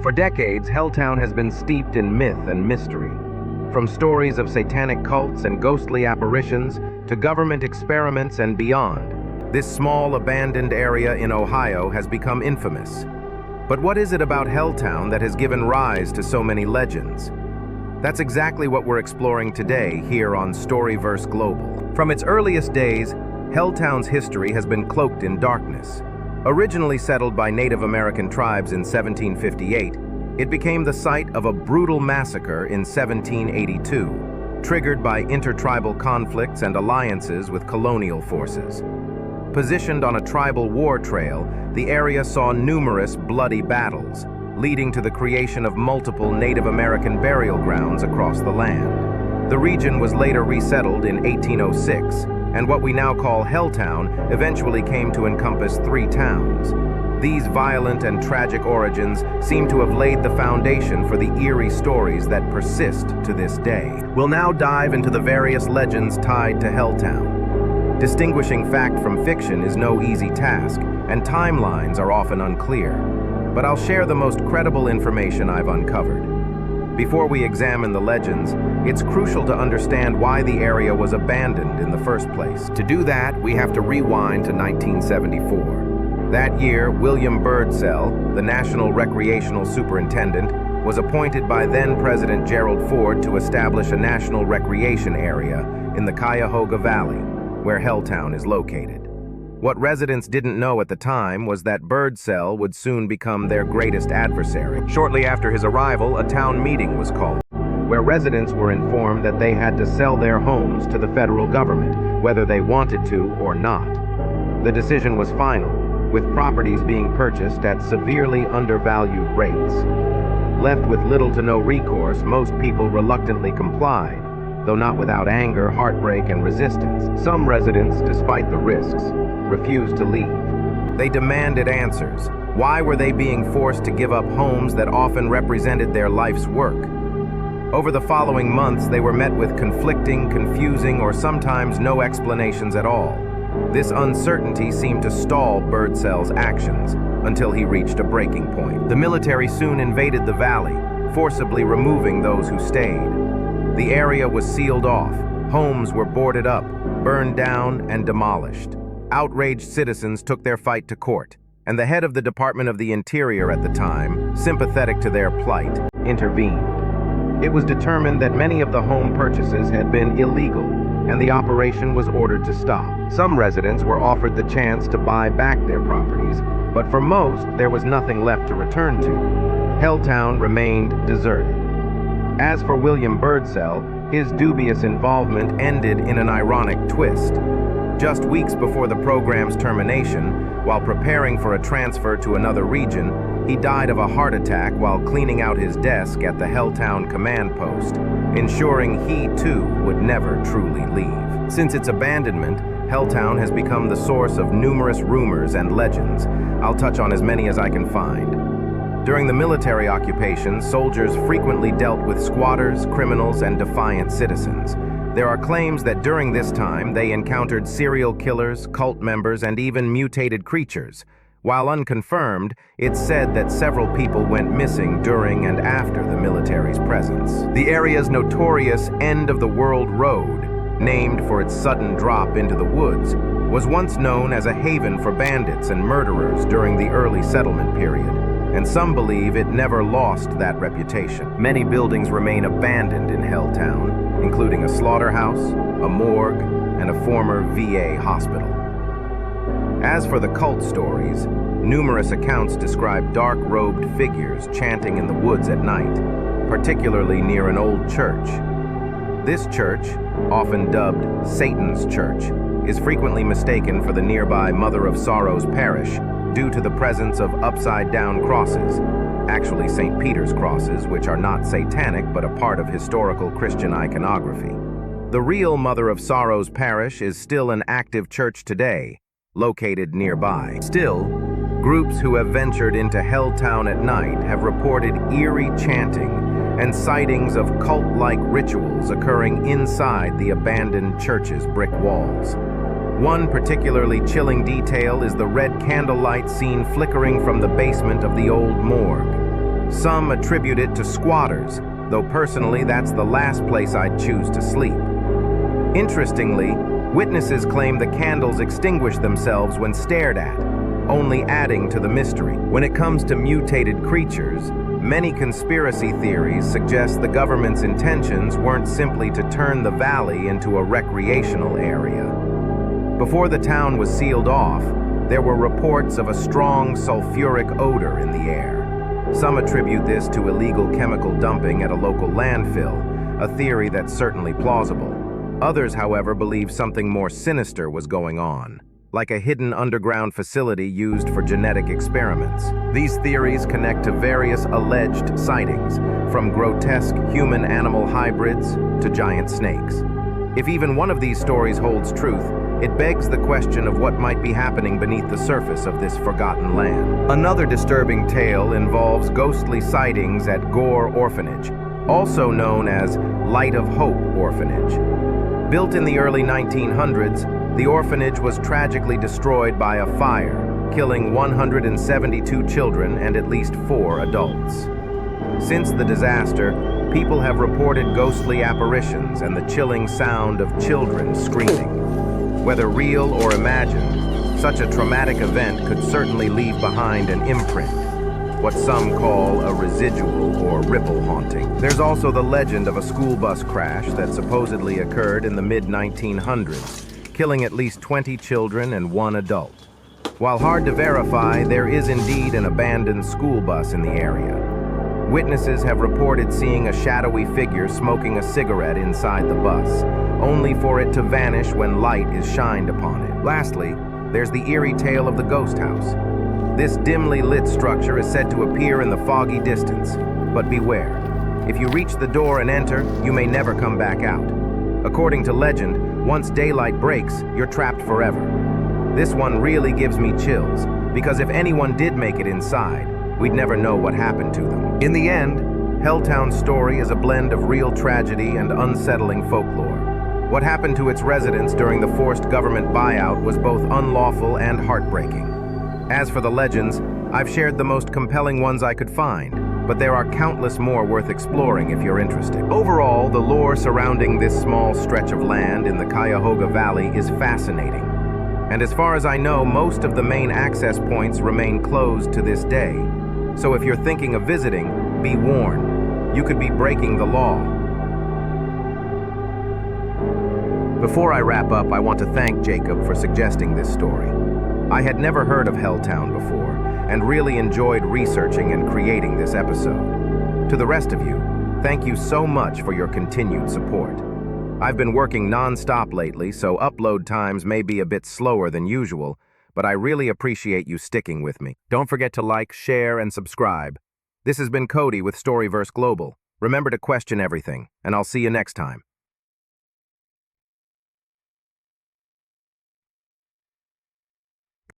For decades, Helltown has been steeped in myth and mystery. From stories of satanic cults and ghostly apparitions to government experiments and beyond, this small abandoned area in Ohio has become infamous. But what is it about Helltown that has given rise to so many legends? That's exactly what we're exploring today here on Storyverse Global. From its earliest days, Helltown's history has been cloaked in darkness. Originally settled by Native American tribes in 1758, it became the site of a brutal massacre in 1782, triggered by intertribal conflicts and alliances with colonial forces. Positioned on a tribal war trail, the area saw numerous bloody battles, leading to the creation of multiple Native American burial grounds across the land. The region was later resettled in 1806, and what we now call Helltown eventually came to encompass 3 towns. These violent and tragic origins seem to have laid the foundation for the eerie stories that persist to this day. We'll now dive into the various legends tied to Helltown. Distinguishing fact from fiction is no easy task, and timelines are often unclear. But I'll share the most credible information I've uncovered. Before we examine the legends, it's crucial to understand why the area was abandoned in the first place. To do that, we have to rewind to 1974. That year, William Birdsell, the National Recreational Superintendent, was appointed by then-President Gerald Ford to establish a national recreation area in the Cuyahoga Valley, where Helltown is located. What residents didn't know at the time was that Birdsell would soon become their greatest adversary. Shortly after his arrival, a town meeting was called, where residents were informed that they had to sell their homes to the federal government, whether they wanted to or not. The decision was final, with properties being purchased at severely undervalued rates. Left with little to no recourse, most people reluctantly complied, though not without anger, heartbreak, and resistance. Some residents, despite the risks, refused to leave. They demanded answers. Why were they being forced to give up homes that often represented their life's work? Over the following months, they were met with conflicting, confusing, or sometimes no explanations at all. This uncertainty seemed to stall Birdsell's actions until he reached a breaking point. The military soon invaded the valley, forcibly removing those who stayed. The area was sealed off, homes were boarded up, burned down, and demolished. Outraged citizens took their fight to court, and the head of the Department of the Interior at the time, sympathetic to their plight, intervened. It was determined that many of the home purchases had been illegal, and the operation was ordered to stop. Some residents were offered the chance to buy back their properties, but for most, there was nothing left to return to. Helltown remained deserted. As for William Birdsell, his dubious involvement ended in an ironic twist. Just weeks before the program's termination, while preparing for a transfer to another region, he died of a heart attack while cleaning out his desk at the Helltown command post, ensuring he too would never truly leave. Since its abandonment, Helltown has become the source of numerous rumors and legends. I'll touch on as many as I can find. During the military occupation, soldiers frequently dealt with squatters, criminals, and defiant citizens. There are claims that during this time they encountered serial killers, cult members, and even mutated creatures. While unconfirmed, it's said that several people went missing during and after the military's presence. The area's notorious end-of-the-world road, named for its sudden drop into the woods, was once known as a haven for bandits and murderers during the early settlement period, and some believe it never lost that reputation. Many buildings remain abandoned in Helltown, including a slaughterhouse, a morgue, and a former VA hospital. As for the cult stories, numerous accounts describe dark-robed figures chanting in the woods at night, particularly near an old church. This church, often dubbed Satan's Church, is frequently mistaken for the nearby Mother of Sorrows parish due to the presence of upside-down crosses, actually St. Peter's crosses, which are not satanic but a part of historical Christian iconography. The real Mother of Sorrows parish is still an active church today, located nearby. Still, groups who have ventured into Helltown at night have reported eerie chanting and sightings of cult-like rituals occurring inside the abandoned church's brick walls. One particularly chilling detail is the red candlelight seen flickering from the basement of the old morgue. Some attribute it to squatters, though personally that's the last place I'd choose to sleep. Interestingly, witnesses claim the candles extinguished themselves when stared at, only adding to the mystery. When it comes to mutated creatures, many conspiracy theories suggest the government's intentions weren't simply to turn the valley into a recreational area. Before the town was sealed off, there were reports of a strong sulfuric odor in the air. Some attribute this to illegal chemical dumping at a local landfill, a theory that's certainly plausible. Others, however, believe something more sinister was going on, like a hidden underground facility used for genetic experiments. These theories connect to various alleged sightings, from grotesque human-animal hybrids to giant snakes. If even one of these stories holds truth, it begs the question of what might be happening beneath the surface of this forgotten land. Another disturbing tale involves ghostly sightings at Gore Orphanage, also known as Light of Hope Orphanage. Built in the early 1900s, the orphanage was tragically destroyed by a fire, killing 172 children and at least 4 adults. Since the disaster, people have reported ghostly apparitions and the chilling sound of children screaming. Whether real or imagined, such a traumatic event could certainly leave behind an imprint, what some call a residual or ripple haunting. There's also the legend of a school bus crash that supposedly occurred in the mid-1900s, killing at least 20 children and 1 adult. While hard to verify, there is indeed an abandoned school bus in the area. Witnesses have reported seeing a shadowy figure smoking a cigarette inside the bus, only for it to vanish when light is shined upon it. Lastly, there's the eerie tale of the ghost house. This dimly lit structure is said to appear in the foggy distance, but beware. If you reach the door and enter, you may never come back out. According to legend, once daylight breaks, you're trapped forever. This one really gives me chills, because if anyone did make it inside, we'd never know what happened to them. In the end, Helltown's story is a blend of real tragedy and unsettling folklore. What happened to its residents during the forced government buyout was both unlawful and heartbreaking. As for the legends, I've shared the most compelling ones I could find, but there are countless more worth exploring if you're interested. Overall, the lore surrounding this small stretch of land in the Cuyahoga Valley is fascinating. And as far as I know, most of the main access points remain closed to this day. So if you're thinking of visiting, be warned. You could be breaking the law. Before I wrap up, I want to thank Jacob for suggesting this story. I had never heard of Helltown before, and really enjoyed researching and creating this episode. To the rest of you, thank you so much for your continued support. I've been working non-stop lately, so upload times may be a bit slower than usual, but I really appreciate you sticking with me. Don't forget to like, share, and subscribe. This has been Cody with Storyverse Global. Remember to question everything, and I'll see you next time.